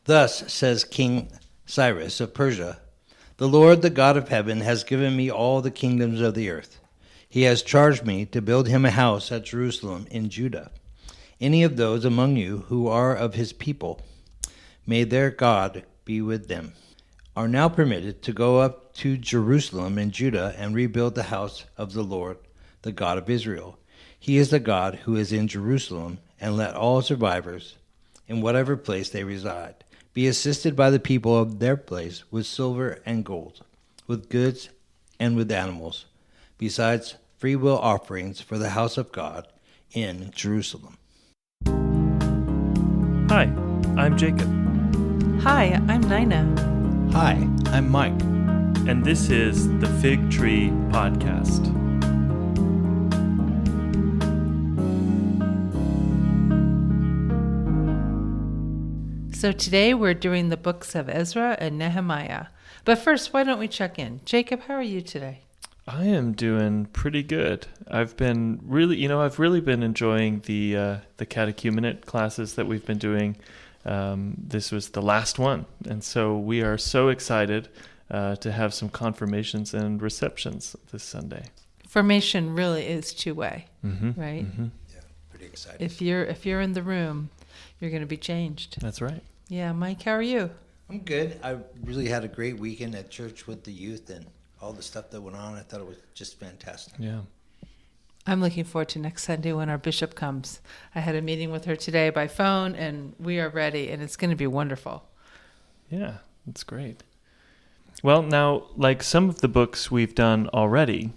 Thus says King Cyrus of Persia, "The Lord, the God of heaven, has given me all the kingdoms of the earth. He has charged me to build him a house at Jerusalem in Judah. Any of those among you who are of his people, may their God be with them, are now permitted to go up to Jerusalem in Judah and rebuild the house of the Lord, the God of Israel. He is the God who is in Jerusalem, and let all survivors, in whatever place they reside, be assisted by the people of their place with silver and gold, with goods and with animals, besides freewill offerings for the house of God in Jerusalem." Hi, I'm Jacob. Hi, I'm Nina. Hi, I'm Mike. And this is the Fig Tree Podcast. So today we're doing the books of Ezra and Nehemiah. But first, why don't we check in? Jacob, how are you today? I am doing pretty good. I've really been enjoying the catechumenate classes that we've been doing. This was the last one, and so we are so excited to have some confirmations and receptions this Sunday. Formation really is two-way, right? Mm-hmm. Yeah, pretty excited. If you're in the room, you're going to be changed. That's right. Yeah, Mike, how are you? I'm good. I really had a great weekend at church with the youth and all the stuff that went on. I thought it was just fantastic. Yeah. I'm looking forward to next Sunday when our bishop comes. I had a meeting with her today by phone, and we are ready, and it's going to be wonderful. Yeah, that's great. Well, now, like some of the books we've done already,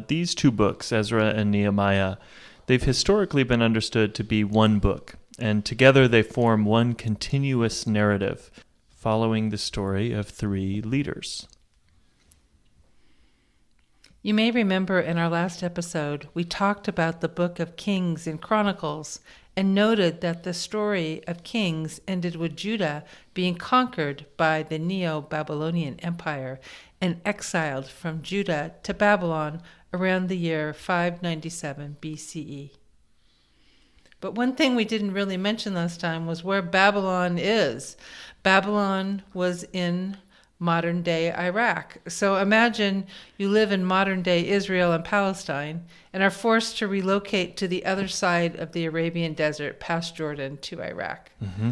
these two books, Ezra and Nehemiah, they've historically been understood to be one book, and together they form one continuous narrative following the story of three leaders. You may remember in our last episode, we talked about the book of Kings and Chronicles and noted that the story of Kings ended with Judah being conquered by the Neo-Babylonian Empire and exiled from Judah to Babylon around the year 597 BCE. But one thing we didn't really mention last time was where Babylon is. Babylon was in modern-day Iraq. So imagine you live in modern-day Israel and Palestine and are forced to relocate to the other side of the Arabian desert past Jordan to Iraq. Mm-hmm.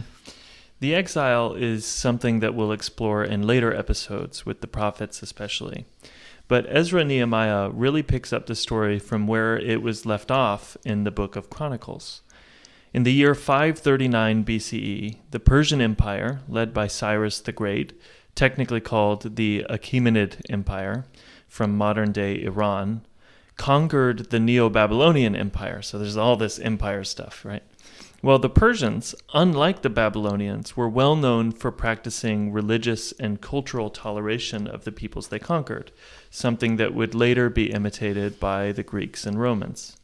The exile is something that we'll explore in later episodes with the prophets especially. But Ezra and Nehemiah really picks up the story from where it was left off in the book of Chronicles. In the year 539 BCE, the Persian Empire, led by Cyrus the Great, technically called the Achaemenid Empire from modern-day Iran, conquered the Neo-Babylonian Empire. So there's all this empire stuff, right? Well, the Persians, unlike the Babylonians, were well known for practicing religious and cultural toleration of the peoples they conquered, something that would later be imitated by the Greeks and Romans.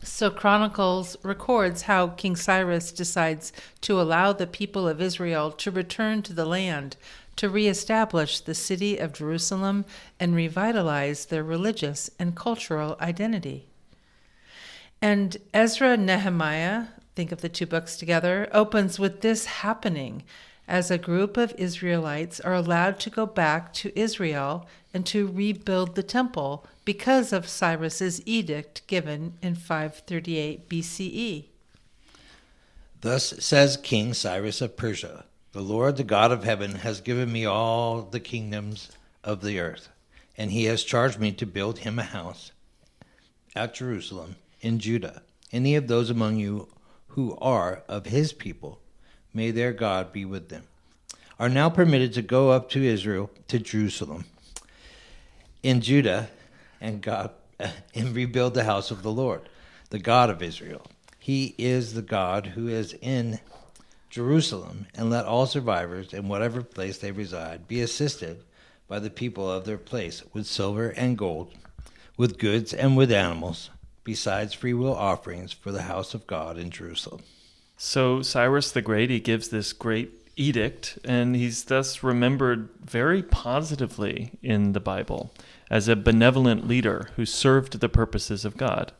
So Chronicles records how King Cyrus decides to allow the people of Israel to return to the land to reestablish the city of Jerusalem and revitalize their religious and cultural identity. And Ezra and Nehemiah, think of the two books together, opens with this happening as a group of Israelites are allowed to go back to Israel and to rebuild the temple because of Cyrus's edict given in 538 BCE. Thus says King Cyrus of Persia, "The Lord, the God of heaven, has given me all the kingdoms of the earth, and he has charged me to build him a house at Jerusalem in Judah. Any of those among you who are of his people, may their God be with them, are now permitted to go up to Jerusalem in Judah and rebuild the house of the Lord, the God of Israel. He is the God who is in Jerusalem, and let all survivors in whatever place they reside be assisted by the people of their place with silver and gold, with goods and with animals, besides freewill offerings for the house of God in Jerusalem." So Cyrus the Great, he gives this great edict, and he's thus remembered very positively in the Bible as a benevolent leader who served the purposes of God.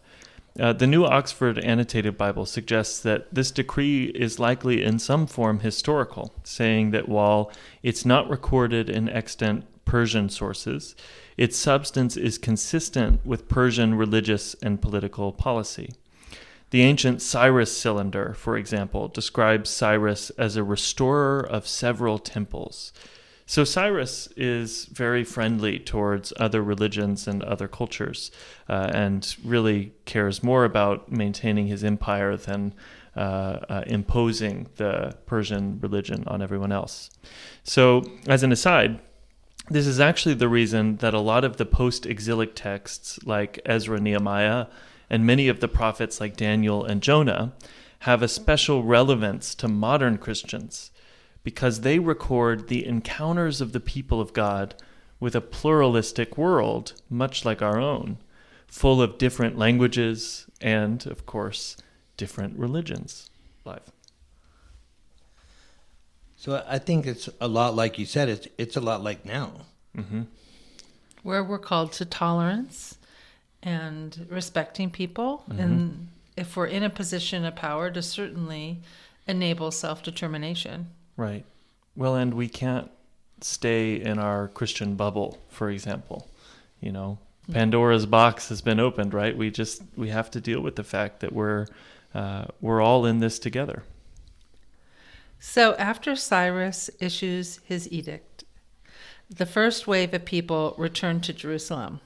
The New Oxford Annotated Bible suggests that this decree is likely in some form historical, saying that while it's not recorded in extant Persian sources, its substance is consistent with Persian religious and political policy. The ancient Cyrus Cylinder, for example, describes Cyrus as a restorer of several temples. So Cyrus is very friendly towards other religions and other cultures, and really cares more about maintaining his empire than imposing the Persian religion on everyone else. So, as an aside, this is actually the reason that a lot of the post-exilic texts like Ezra-Nehemiah and many of the prophets like Daniel and Jonah have a special relevance to modern Christians, because they record the encounters of the people of God with a pluralistic world, much like our own, full of different languages and, of course, different religions. Live. So I think it's a lot like you said. It's a lot like now. Mm-hmm. Where we're called to tolerance and respecting people. Mm-hmm. And if we're in a position of power, to certainly enable self-determination. Right. Well, and we can't stay in our Christian bubble, for example. You know, Pandora's box has been opened, right? We have to deal with the fact that we're all in this together. So after Cyrus issues his edict, the first wave of people return to Jerusalem.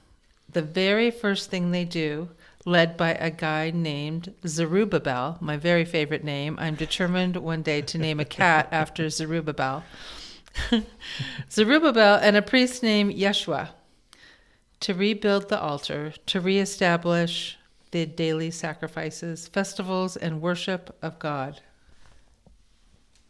The very first thing they do, led by a guy named Zerubbabel, my very favorite name. I'm determined one day to name a cat after Zerubbabel. Zerubbabel and a priest named Yeshua, to rebuild the altar, to reestablish the daily sacrifices, festivals, and worship of God.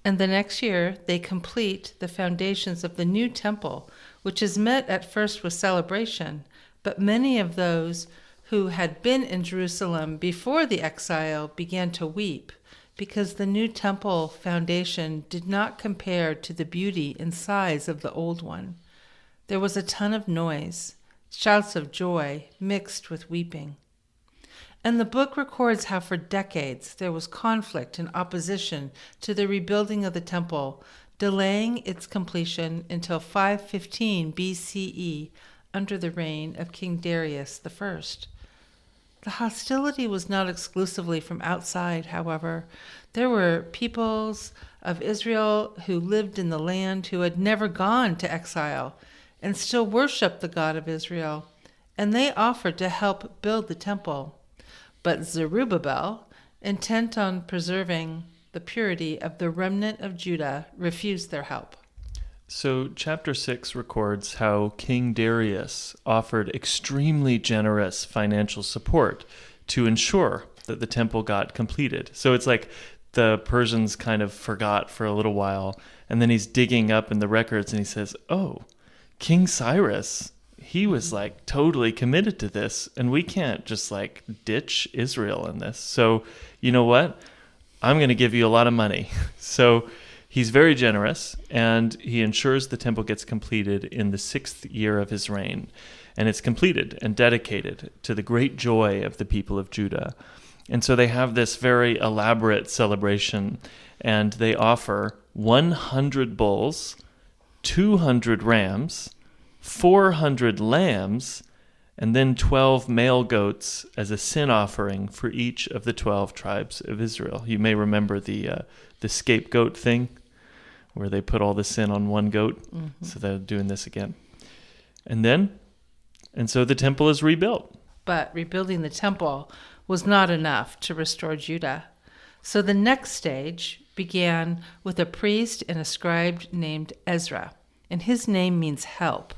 And the next year, they complete the foundations of the new temple, which is met at first with celebration, but many of those who had been in Jerusalem before the exile began to weep, because the new temple foundation did not compare to the beauty and size of the old one. There was a ton of noise, shouts of joy mixed with weeping. And the book records how for decades there was conflict and opposition to the rebuilding of the temple, delaying its completion until 515 BCE under the reign of King Darius I. The hostility was not exclusively from outside, however. There were peoples of Israel who lived in the land who had never gone to exile and still worshiped the God of Israel, and they offered to help build the temple. But Zerubbabel, intent on preserving the purity of the remnant of Judah, refused their help. So chapter 6 records how King Darius offered extremely generous financial support to ensure that the temple got completed. So it's like the Persians kind of forgot for a little while, and then he's digging up in the records and he says, oh, King Cyrus, he was like totally committed to this, and we can't just like ditch Israel in this. So you know what? I'm going to give you a lot of money. So he's very generous, and he ensures the temple gets completed in the 6th year of his reign. And it's completed and dedicated to the great joy of the people of Judah. And so they have this very elaborate celebration, and they offer 100 bulls, 200 rams, 400 lambs, and then 12 male goats as a sin offering for each of the 12 tribes of Israel. You may remember the scapegoat thing, where they put all the sin on one goat. Mm-hmm. So they're doing this again. And so the temple is rebuilt. But rebuilding the temple was not enough to restore Judah. So the next stage began with a priest and a scribe named Ezra, and his name means help.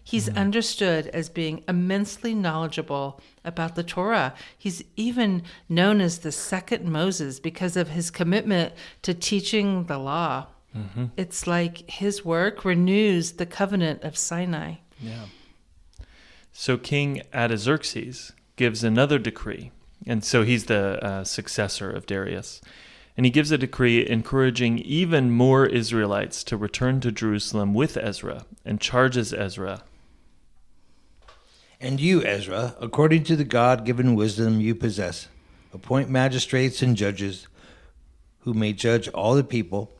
He's understood as being immensely knowledgeable about the Torah. He's even known as the second Moses because of his commitment to teaching the law. Mm-hmm. It's like his work renews the covenant of Sinai. Yeah. So King Artaxerxes gives another decree, and so he's the successor of Darius. And he gives a decree encouraging even more Israelites to return to Jerusalem with Ezra, and charges Ezra. And you, Ezra, according to the God-given wisdom you possess, appoint magistrates and judges who may judge all the people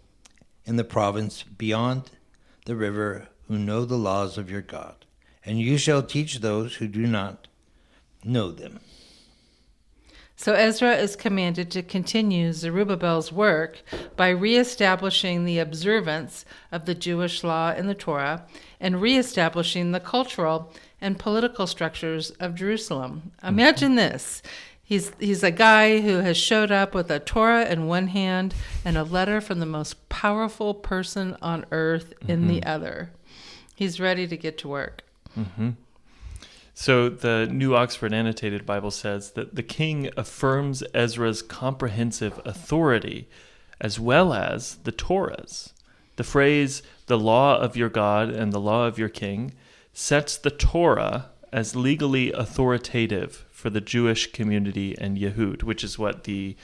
in the province beyond the river who know the laws of your God. And you shall teach those who do not know them. So Ezra is commanded to continue Zerubbabel's work by reestablishing the observance of the Jewish law in the Torah and reestablishing the cultural and political structures of Jerusalem. Imagine this. He's a guy who has showed up with a Torah in one hand and a letter from the most powerful person on earth in the other. He's ready to get to work. Mm-hmm. So the New Oxford Annotated Bible says that the king affirms Ezra's comprehensive authority as well as the Torah's. The phrase, the law of your God and the law of your king, sets the Torah as legally authoritative for the Jewish community and Yehud, which is what the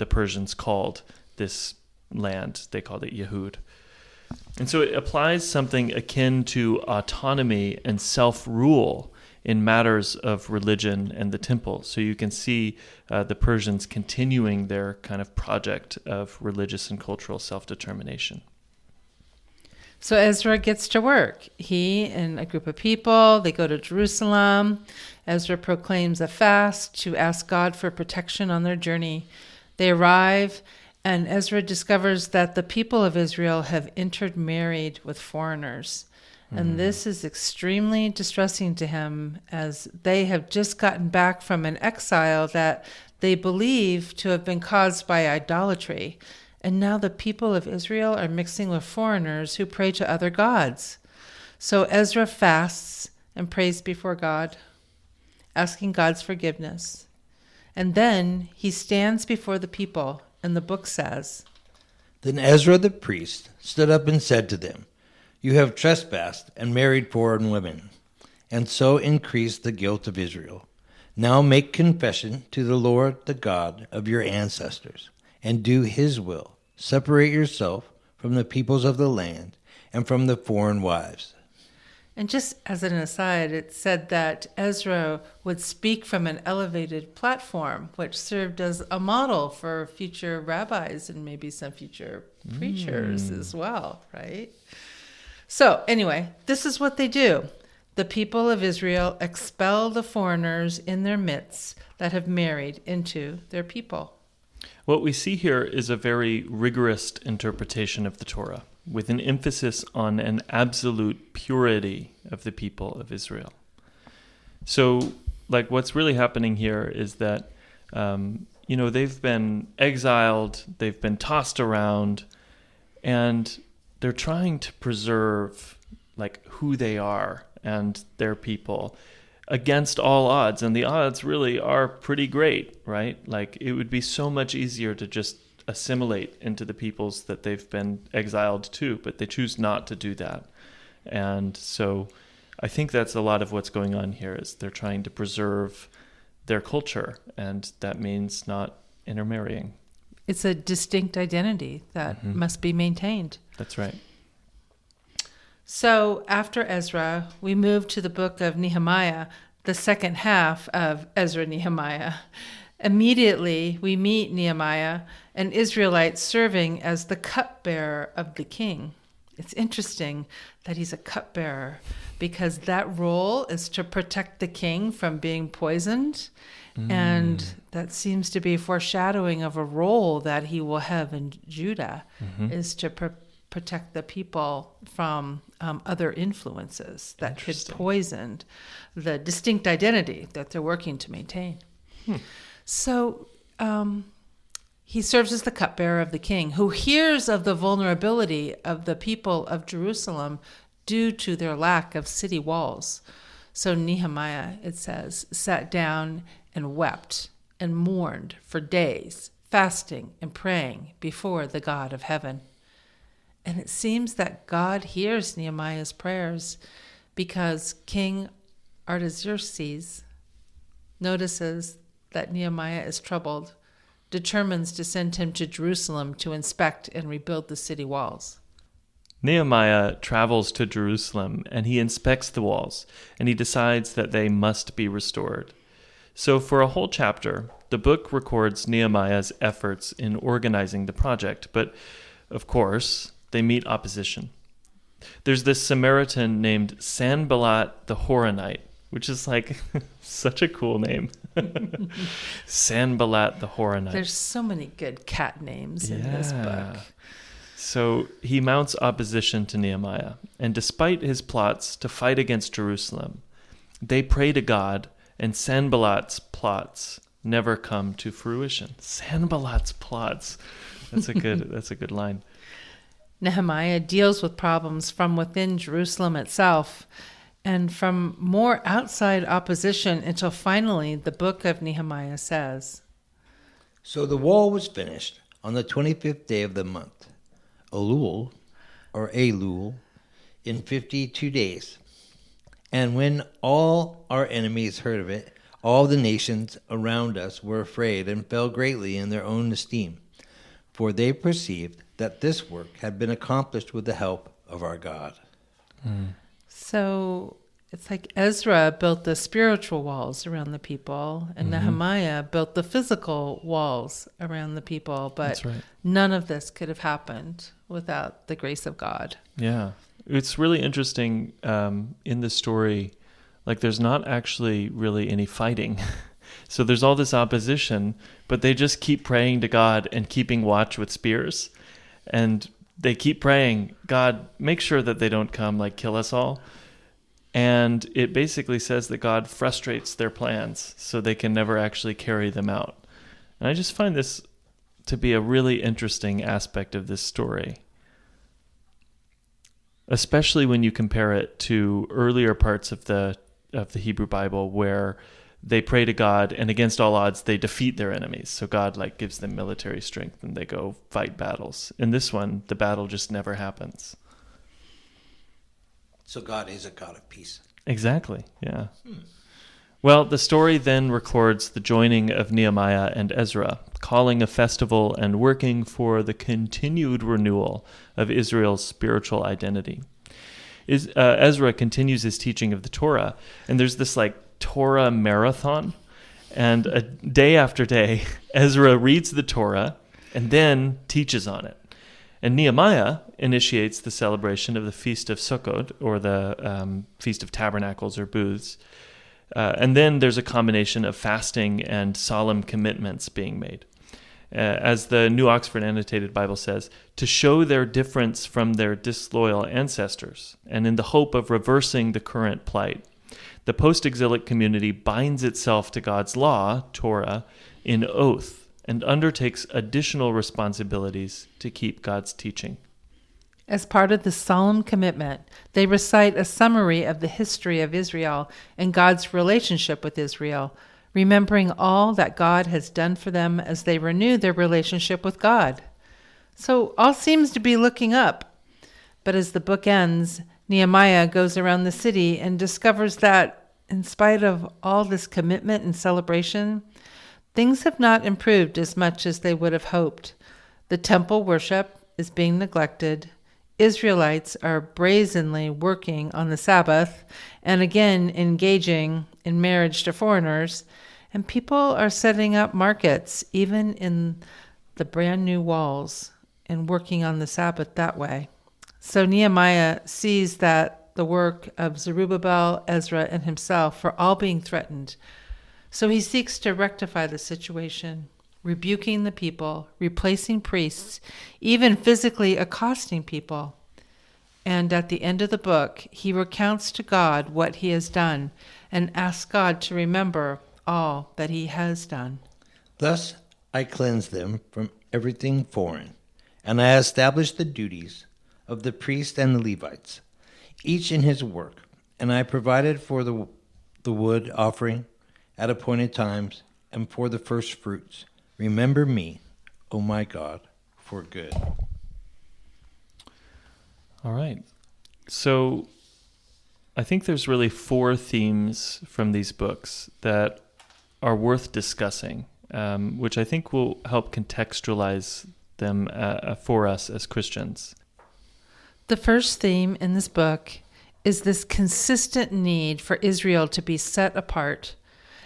Persians called this land. They called it Yehud. And so it applies something akin to autonomy and self-rule in matters of religion and the temple. So you can see the Persians continuing their kind of project of religious and cultural self-determination. So Ezra gets to work. He and a group of people, they go to Jerusalem. Ezra proclaims a fast to ask God for protection on their journey. They arrive, and Ezra discovers that the people of Israel have intermarried with foreigners. And this is extremely distressing to him, as they have just gotten back from an exile that they believe to have been caused by idolatry. And now the people of Israel are mixing with foreigners who pray to other gods. So Ezra fasts and prays before God, asking God's forgiveness. And then he stands before the people, and the book says, Then Ezra the priest stood up and said to them, You have trespassed and married foreign women, and so increased the guilt of Israel. Now make confession to the Lord, the God of your ancestors, and do his will. Separate yourself from the peoples of the land and from the foreign wives. And just as an aside, it said that Ezra would speak from an elevated platform, which served as a model for future rabbis and maybe some future preachers as well, right? So anyway, this is what they do. The people of Israel expel the foreigners in their midst that have married into their people. What we see here is a very rigorous interpretation of the Torah, with an emphasis on an absolute purity of the people of Israel. So, what's really happening here is that, they've been exiled, they've been tossed around, and they're trying to preserve, who they are and their people against all odds. And the odds really are pretty great, right? It would be so much easier to just assimilate into the peoples that they've been exiled to, but they choose not to do that. And so I think that's a lot of what's going on here, is they're trying to preserve their culture, and that means not intermarrying. It's a distinct identity that must be maintained. That's right. So after Ezra, we move to the book of Nehemiah, the second half of Ezra-Nehemiah. Immediately, we meet Nehemiah, an Israelite serving as the cupbearer of the king. It's interesting that he's a cupbearer, because that role is to protect the king from being poisoned. And that seems to be foreshadowing of a role that he will have in Judah, is to protect the people from other influences that could poison the distinct identity that they're working to maintain. So he serves as the cupbearer of the king, who hears of the vulnerability of the people of Jerusalem due to their lack of city walls. So Nehemiah, it says, sat down and wept and mourned for days, fasting and praying before the God of heaven. And it seems that God hears Nehemiah's prayers, because King Artaxerxes notices that Nehemiah is troubled, determines to send him to Jerusalem to inspect and rebuild the city walls. Nehemiah travels to Jerusalem and he inspects the walls and he decides that they must be restored. So for a whole chapter, the book records Nehemiah's efforts in organizing the project, but of course, they meet opposition. There's this Samaritan named Sanballat the Horonite, which is like such a cool name. Sanballat the Horonite. There's so many good cat names in this book. So he mounts opposition to Nehemiah, and despite his plots to fight against Jerusalem, they pray to God, and Sanballat's plots never come to fruition. Sanballat's plots. That's a good line. Nehemiah deals with problems from within Jerusalem itself and from more outside opposition until finally the book of Nehemiah says, So the wall was finished on the 25th day of the month, Elul, in 52 days. And when all our enemies heard of it, all the nations around us were afraid and fell greatly in their own esteem, for they perceived that this work had been accomplished with the help of our God. So it's like Ezra built the spiritual walls around the people, and Nehemiah built the physical walls around the people, but That's right. none of this could have happened without the grace of God. Yeah. It's really interesting in the story, like there's not actually really any fighting. So there's all this opposition, but they just keep praying to God and keeping watch with spears. And they keep praying, God, make sure that they don't come, like kill us all. And it basically says that God frustrates their plans so they can never actually carry them out. And I just find this to be a really interesting aspect of this story, especially when you compare it to earlier parts of the Hebrew Bible where they pray to God and against all odds they defeat their enemies. So God like gives them military strength and they go fight battles. In this one, the battle just never happens. So God is a God of peace. Exactly, yeah. Well, the story then records the joining of Nehemiah and Ezra, calling a festival and working for the continued renewal of Israel's spiritual identity. Ezra continues his teaching of the Torah, and there's this like Torah marathon, and day after day, Ezra reads the Torah and then teaches on it. And Nehemiah initiates the celebration of the Feast of Sukkot, or the Feast of Tabernacles or Booths. And then there's a combination of fasting and solemn commitments being made. As the New Oxford Annotated Bible says, to show their difference from their disloyal ancestors, and in the hope of reversing the current plight, the post-exilic community binds itself to God's law, Torah, in oath, and undertakes additional responsibilities to keep God's teaching. As part of the solemn commitment, they recite a summary of the history of Israel and God's relationship with Israel, remembering all that God has done for them as they renew their relationship with God. So all seems to be looking up. But as the book ends, Nehemiah goes around the city and discovers that, in spite of all this commitment and celebration, things have not improved as much as they would have hoped. The temple worship is being neglected. Israelites are brazenly working on the Sabbath and again engaging in marriage to foreigners, and people are setting up markets even in the brand new walls and working on the Sabbath that way. So Nehemiah sees that the work of Zerubbabel, Ezra, and himself are all being threatened. So he seeks to rectify the situation, rebuking the people, replacing priests, even physically accosting people. And at the end of the book, he recounts to God what he has done and asks God to remember all that he has done. Thus I cleanse them from everything foreign, and I establish the duties of the priests and the Levites, each in his work, and I provided for the wood offering at appointed times and for the first fruits. Remember me, O my God, for good. All right. So I think there's really 4 themes from these books that are worth discussing, which I think will help contextualize them for us as Christians. The first theme in this book is this consistent need for Israel to be set apart.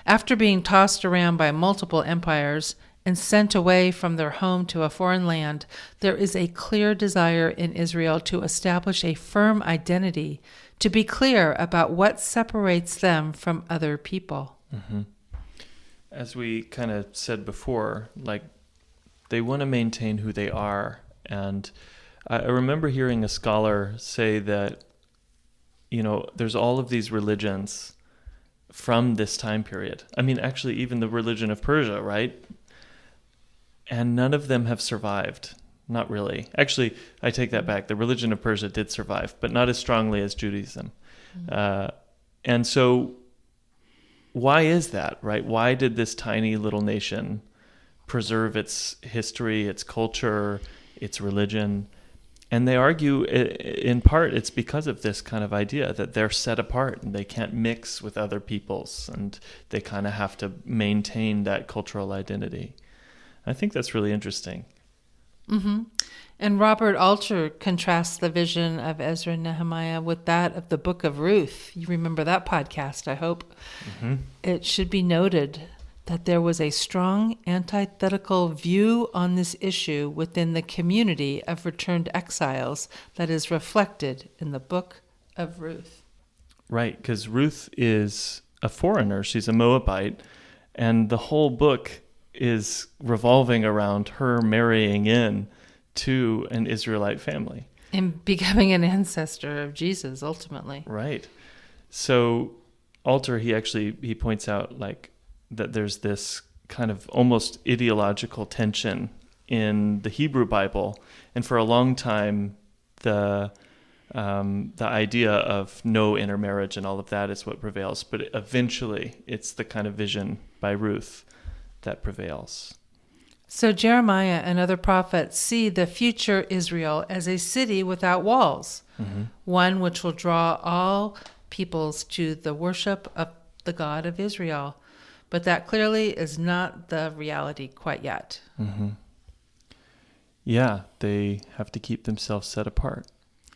After being tossed around by multiple empires and sent away from their home to a foreign land, there is a clear desire in Israel to establish a firm identity, to be clear about what separates them from other people. Mm-hmm. As we kind of said before, like, they want to maintain who they are. And I remember hearing a scholar say that, there's all of these religions from this time period. I mean, actually, even the religion of Persia, right? And none of them have survived. Not really. Actually, I take that back. The religion of Persia did survive, but not as strongly as Judaism. Mm-hmm. And so why is that, right? Why did this tiny little nation preserve its history, its culture, its religion? And they argue, in part, it's because of this kind of idea that they're set apart and they can't mix with other peoples, and they kind of have to maintain that cultural identity. I think that's really interesting. Mm-hmm. And Robert Alter contrasts the vision of Ezra and Nehemiah with that of the book of Ruth. You remember that podcast, I hope. Mm-hmm. It should be noted that there was a strong antithetical view on this issue within the community of returned exiles that is reflected in the book of Ruth. Right, because Ruth is a foreigner. She's a Moabite, and the whole book is revolving around her marrying in to an Israelite family. And becoming an ancestor of Jesus, ultimately. Right. So Alter, he points out, like, that there's this kind of almost ideological tension in the Hebrew Bible, and for a long time, the idea of no intermarriage and all of that is what prevails. But eventually, it's the kind of vision by Ruth that prevails. So Jeremiah and other prophets see the future Israel as a city without walls, mm-hmm. one which will draw all peoples to the worship of the God of Israel. But that clearly is not the reality quite yet. Mm-hmm. Yeah, they have to keep themselves set apart.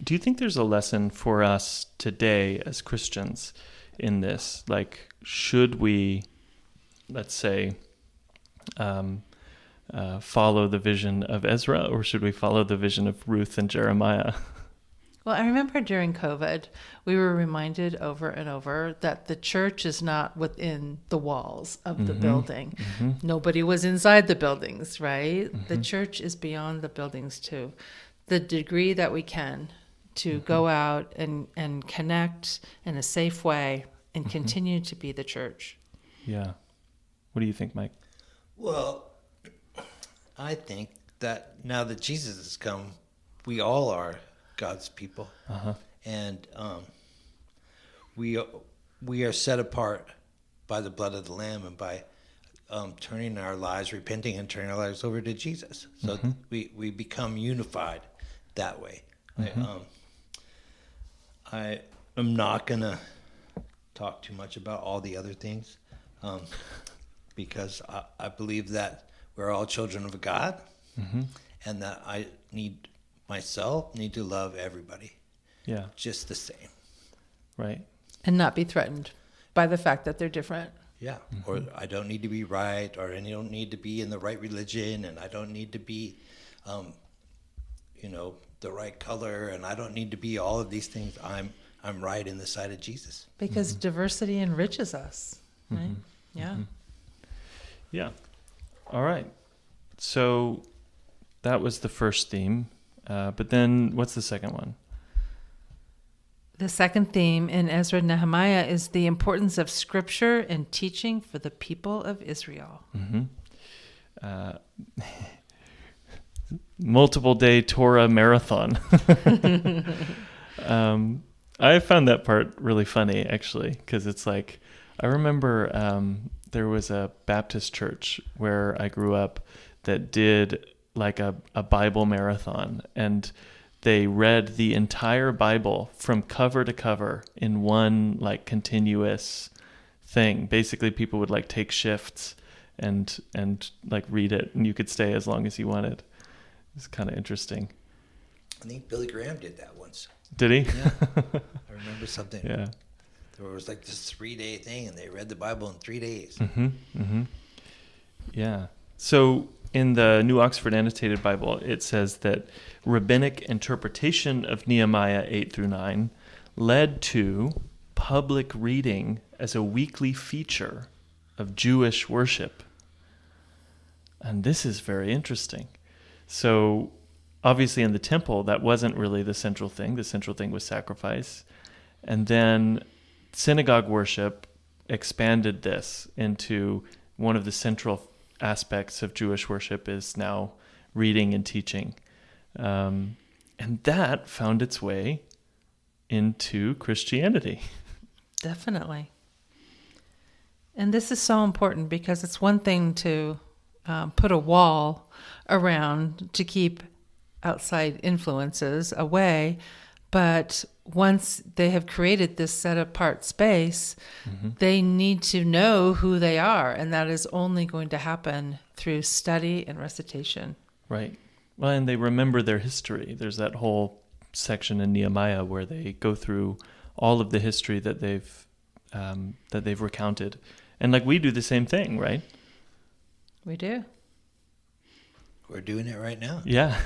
Do you think there's a lesson for us today as Christians in this? Like, should we, let's say, follow the vision of Ezra, or should we follow the vision of Ruth and Jeremiah? Well, I remember during COVID, we were reminded over and over that the church is not within the walls of mm-hmm. the building. Mm-hmm. Nobody was inside the buildings, right? Mm-hmm. The church is beyond the buildings too. The degree that we can to mm-hmm. go out and connect in a safe way and mm-hmm. continue to be the church. Yeah. What do you think, Mike? Well, I think that now that Jesus has come, we all are God's people, uh-huh. and we are set apart by the blood of the Lamb and by turning our lives, repenting and turning our lives over to Jesus. So mm-hmm. we become unified that way. Mm-hmm. I am not going to talk too much about all the other things because I believe that we're all children of God, mm-hmm. and that I need to love everybody. Yeah. Just the same. Right. And not be threatened by the fact that they're different. Yeah. Mm-hmm. Or I don't need to be right, or I don't need to be in the right religion, and I don't need to be, the right color, and I don't need to be all of these things. I'm right in the sight of Jesus. Because mm-hmm. diversity enriches us, right? Mm-hmm. Yeah. Mm-hmm. Yeah. All right. So that was the first theme. But then what's the second one? The second theme in Ezra and Nehemiah is the importance of scripture and teaching for the people of Israel. Mm-hmm. Multiple day Torah marathon. I found that part really funny, actually, because it's like, I remember there was a Baptist church where I grew up that did like a Bible marathon, and they read the entire Bible from cover to cover in one like continuous thing. Basically, people would like take shifts and like read it, and you could stay as long as you wanted. It's kind of interesting. I think Billy Graham did that once. Did he? Yeah. I remember something. Yeah. There was like this 3-day thing, and they read the Bible in 3 days. Mm-hmm. Mm-hmm. Yeah. So in the New Oxford Annotated Bible, it says that rabbinic interpretation of Nehemiah 8 through 9 led to public reading as a weekly feature of Jewish worship. And this is very interesting. So obviously in the temple, that wasn't really the central thing. The central thing was sacrifice. And then synagogue worship expanded this into one of the central aspects of Jewish worship is now reading and teaching. And that found its way into Christianity. Definitely. And this is so important because it's one thing to put a wall around to keep outside influences away, but once they have created this set apart space, they need to know who they are, and that is only going to happen through study and recitation. Right. Well, and they remember their history. There's that whole section in Nehemiah where they go through all of the history that they've recounted, and like we do the same thing, right? We do. We're doing it right now. Yeah.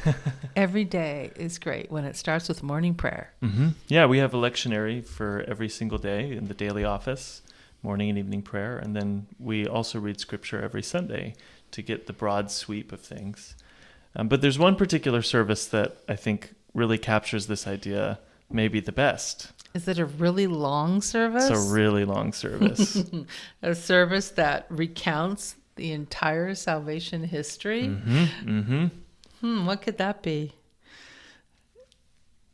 Every day is great when it starts with morning prayer. Mm-hmm. Yeah, we have a lectionary for every single day in the daily office, morning and evening prayer, and then we also read scripture every Sunday to get the broad sweep of things. But there's one particular service that I think really captures this idea maybe the best. Is it a really long service? It's a really long service. A service that recounts the entire salvation history? What could that be?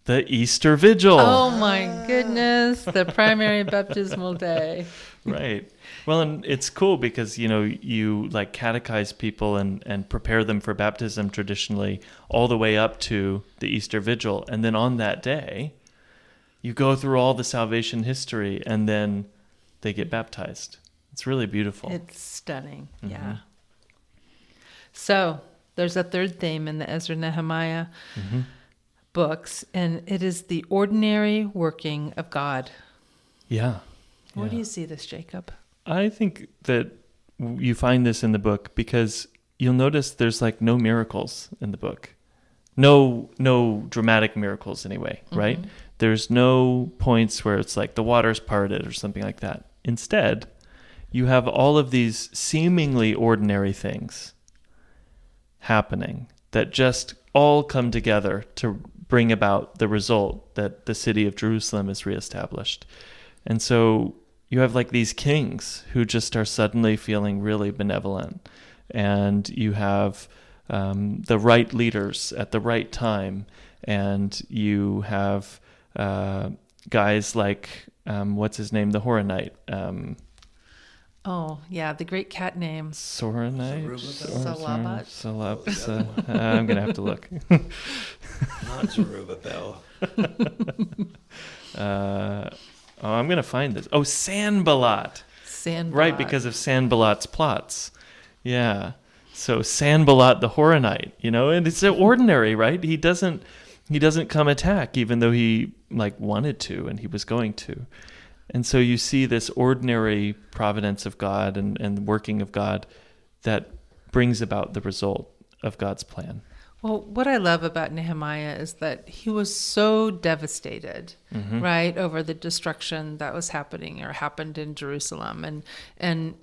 The Easter Vigil. Oh my goodness, the primary baptismal day. Right. Well, and it's cool because, you like catechize people and prepare them for baptism traditionally all the way up to the Easter Vigil. And then on that day, you go through all the salvation history and then they get baptized. It's really beautiful. It's stunning. Yeah. So there's a third theme in the Ezra-Nehemiah books, and it is the ordinary working of God. Yeah. Where do you see this, Jacob? I think that you find this in the book because you'll notice there's like no miracles in the book. No dramatic miracles anyway, right? There's no points where it's like the water's parted or something like that. Instead, you have all of these seemingly ordinary things happening that just all come together to bring about the result that the city of Jerusalem is reestablished. And so you have like these kings who just are suddenly feeling really benevolent. And you have the right leaders at the right time. And you have guys like, what's his name? The Horonite. Oh, yeah, the great cat name. Soronite? Salabat? I'm going to have to look. Not Zerubbabel. I'm going to find this. Oh, Sanballat. Sanballat. Right, because of Sanballat's plots. Yeah. So Sanballat the Horonite, and it's ordinary, right? He doesn't come attack even though he wanted to and he was going to. And so you see this ordinary providence of God and working of God that brings about the result of God's plan. Well, what I love about Nehemiah is that he was so devastated, right, over the destruction that was happening or happened in Jerusalem. And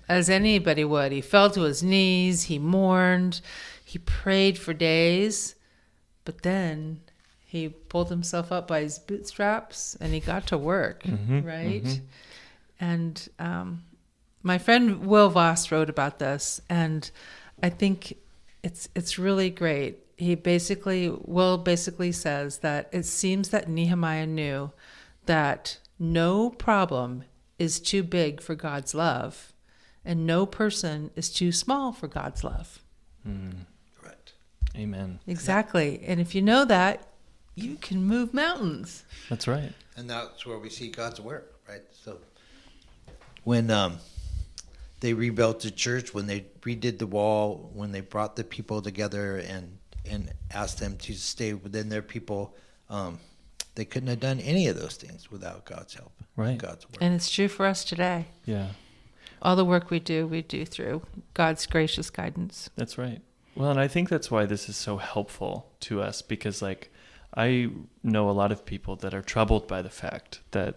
as anybody would, he fell to his knees, he mourned, he prayed for days, but then he pulled himself up by his bootstraps and he got to work, right? And my friend Will Voss wrote about this, and I think it's really great. Will basically says that it seems that Nehemiah knew that no problem is too big for God's love, and no person is too small for God's love. Correct. Amen. Exactly. And if you know that, you can move mountains. That's right. And that's where we see God's work, right? So when they rebuilt the church, when they redid the wall, when they brought the people together and and asked them to stay within their people, they couldn't have done any of those things without God's help, Right. God's work. And it's true for us today. Yeah, All the work we do through God's gracious guidance. that's right. Well, and I think that's why this is so helpful to us, because like I know a lot of people that are troubled by the fact that,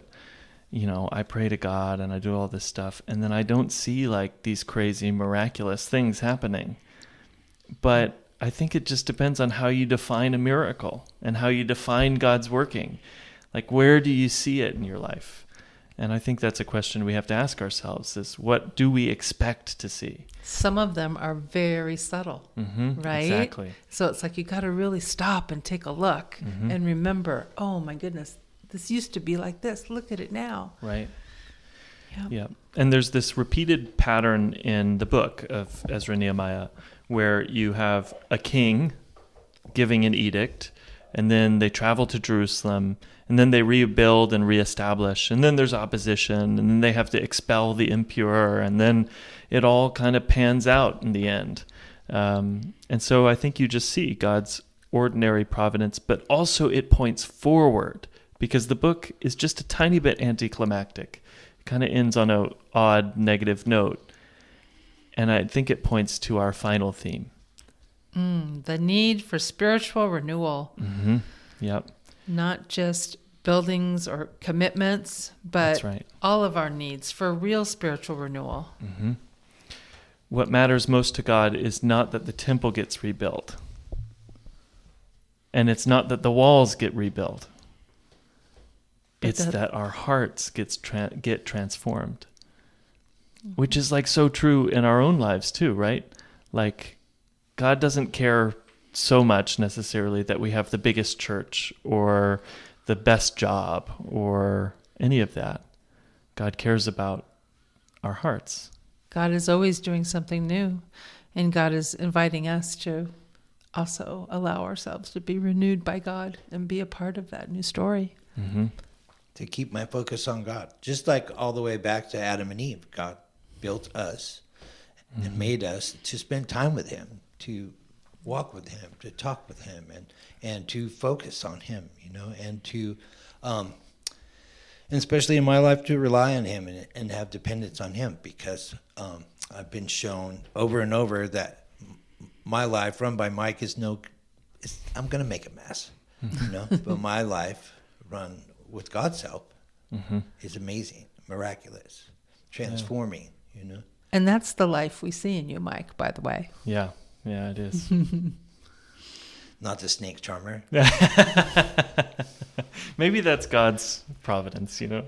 you know, I pray to God and I do all this stuff, and then I don't see like these crazy miraculous things happening. But I think it just depends on how you define a miracle and how you define God's working. Like, where do you see it in your life? And I think that's a question we have to ask ourselves, is what do we expect to see? Some of them are very subtle, right? Exactly. So it's like you got to really stop and take a look and remember, oh my goodness, this used to be like this. Look at it now. Right. Yep. Yeah. And there's this repeated pattern in the book of Ezra and Nehemiah where you have a king giving an edict, and then they travel to Jerusalem, and then they rebuild and reestablish, and then there's opposition, and then they have to expel the impure, and then it all kind of pans out in the end. And so I think you just see God's ordinary providence, but also it points forward, because the book is just a tiny bit anticlimactic. It kind of ends on an odd negative note. And I think it points to our final theme. The need for spiritual renewal. Yep. Not just buildings or commitments, but That's right. all of our needs for real spiritual renewal. What matters most to God is not that the temple gets rebuilt. And it's not that the walls get rebuilt. But It's that our hearts get transformed. Which is like so true in our own lives too, right? Like, God doesn't care so much necessarily that we have the biggest church or the best job or any of that. God cares about our hearts. God is always doing something new, and God is inviting us to also allow ourselves to be renewed by God and be a part of that new story. To keep my focus on God. Just like all the way back to Adam and Eve, God built us and made us to spend time with him, to walk with him, to talk with him, and to focus on him, you know, and to, and especially in my life, to rely on him and have dependence on him, because I've been shown over and over that my life run by Mike is I'm going to make a mess, you know, but my life run with God's help is amazing, miraculous, transforming, you know. And that's the life we see in you, Mike, by the way. Yeah, it is. Not the snake charmer. Maybe that's God's providence, you know.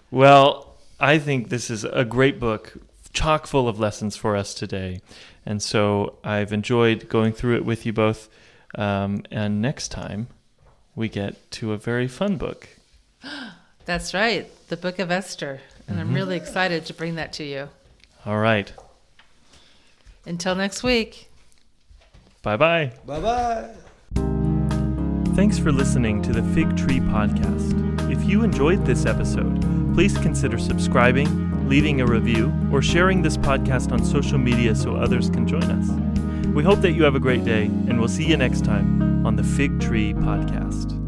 Well, I think this is a great book, chock full of lessons for us today. And so I've enjoyed going through it with you both. And next time we get to a very fun book. That's right, the Book of Esther. And I'm really excited to bring that to you. All right. Until next week. Bye-bye. Bye-bye. Thanks for listening to the Fig Tree Podcast. If you enjoyed this episode, please consider subscribing, leaving a review, or sharing this podcast on social media so others can join us. We hope that you have a great day, and we'll see you next time on the Fig Tree Podcast.